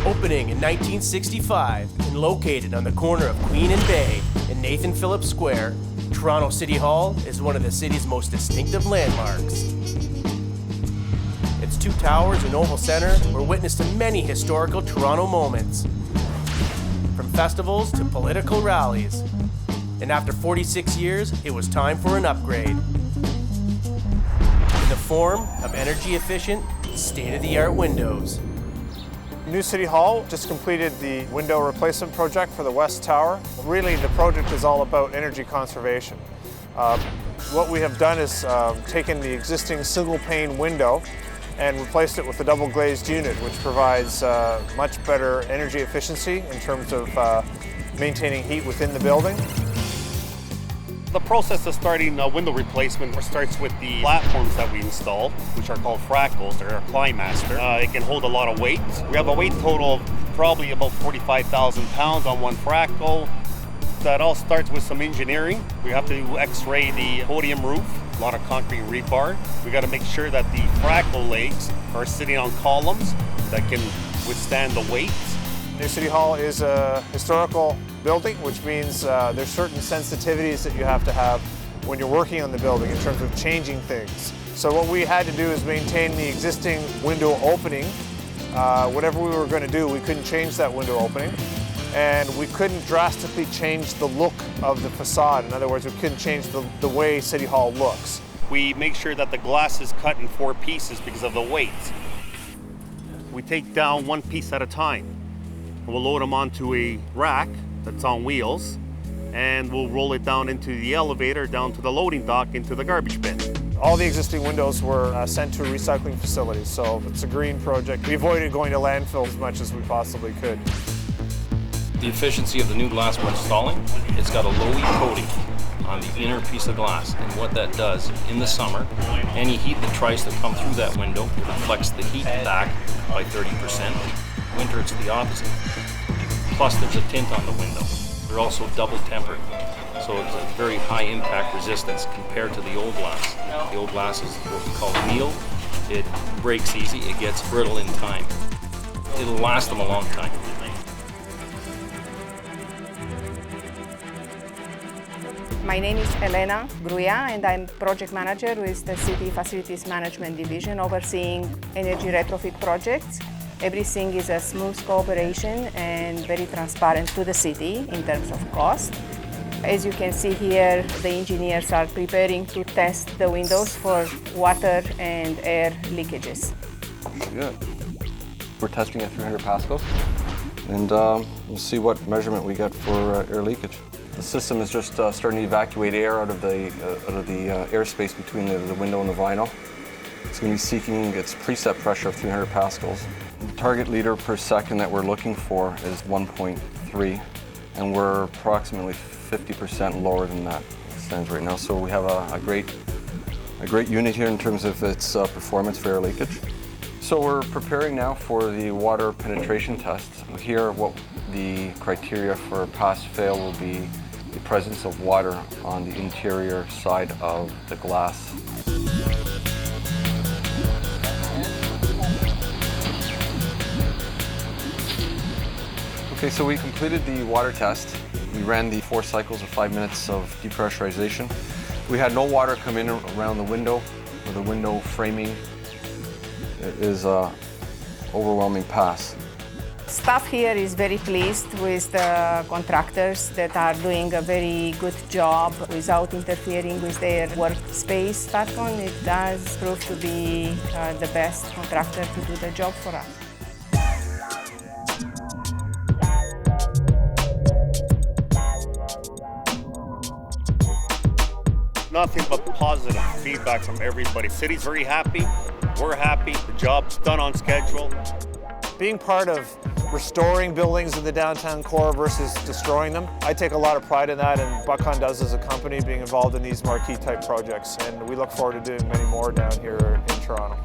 Opening in 1965 and located on the corner of Queen and Bay in Nathan Phillips Square, Toronto City Hall is one of the city's most distinctive landmarks. Its 2 towers and oval center were witness to many historical Toronto moments, from festivals to political rallies. And after 46 years, it was time for an upgrade in the form of energy-efficient, state-of-the-art windows. New City Hall just completed the window replacement project for the West Tower. Really, the project is all about energy conservation. What we have done is taken the existing single pane window and replaced it with a double glazed unit, which provides much better energy efficiency in terms of maintaining heat within the building. The process of starting a window replacement starts with the platforms that we install, which are called fractals. They're a Climaster. It can hold a lot of weight. We have a weight total of probably about 45,000 pounds on one fractal. That all starts with some engineering. We have to x-ray the podium roof, a lot of concrete rebar. We got to make sure that the fractal legs are sitting on columns that can withstand the weight. New City Hall is a historical building, which means there's certain sensitivities that you have to have when you're working on the building in terms of changing things. So what we had to do is maintain the existing window opening. Whatever we were going to do, we couldn't change that window opening. And we couldn't drastically change the look of the facade. In other words, we couldn't change the way City Hall looks. We make sure that the glass is cut in 4 pieces because of the weight. We take down 1 piece at a time. We'll load them onto a rack that's on wheels, and we'll roll it down into the elevator, down to the loading dock, into the garbage bin. All the existing windows were sent to recycling facilities, so it's a green project. We avoided going to landfill as much as we possibly could. The efficiency of the new glass we're installing, it's got a low heat coating on the inner piece of glass, and what that does, in the summer, any heat that tries to come through that window reflects the heat back by 30%. Winter, it's the opposite. Plus, there's a tint on the window. They're also double tempered, so it's a very high impact resistance compared to the old glass. The old glass is what we call annealed. It breaks easy, it gets brittle in time. It'll last them a long time. My name is Elena Gruia, and I'm project manager with the City Facilities Management Division, overseeing energy retrofit projects. Everything is a smooth cooperation and very transparent to the city in terms of cost. As you can see here, the engineers are preparing to test the windows for water and air leakages. Good. We're testing at 300 pascals, and we'll see what measurement we get for air leakage. The system is just starting to evacuate air out of the airspace between the window and the vinyl. It's going to be seeking its preset pressure of 300 pascals. The target liter per second that we're looking for is 1.3, and we're approximately 50% lower than that stands right now. So we have a great unit here in terms of its performance for air leakage. So we're preparing now for the water penetration test. Here, what the criteria for pass-fail will be the presence of water on the interior side of the glass. Okay, so we completed the water test. We ran the 4 cycles of 5 minutes of depressurization. We had no water come in around the window or the window framing. It is an overwhelming pass. Staff here is very pleased with the contractors that are doing a very good job without interfering with their workspace. Buttcon, it does prove to be the best contractor to do the job for us. Nothing but positive feedback from everybody. City's very happy, we're happy, the job's done on schedule. Being part of restoring buildings in the downtown core versus destroying them, I take a lot of pride in that, and Buttcon does as a company, being involved in these marquee type projects, and we look forward to doing many more down here in Toronto.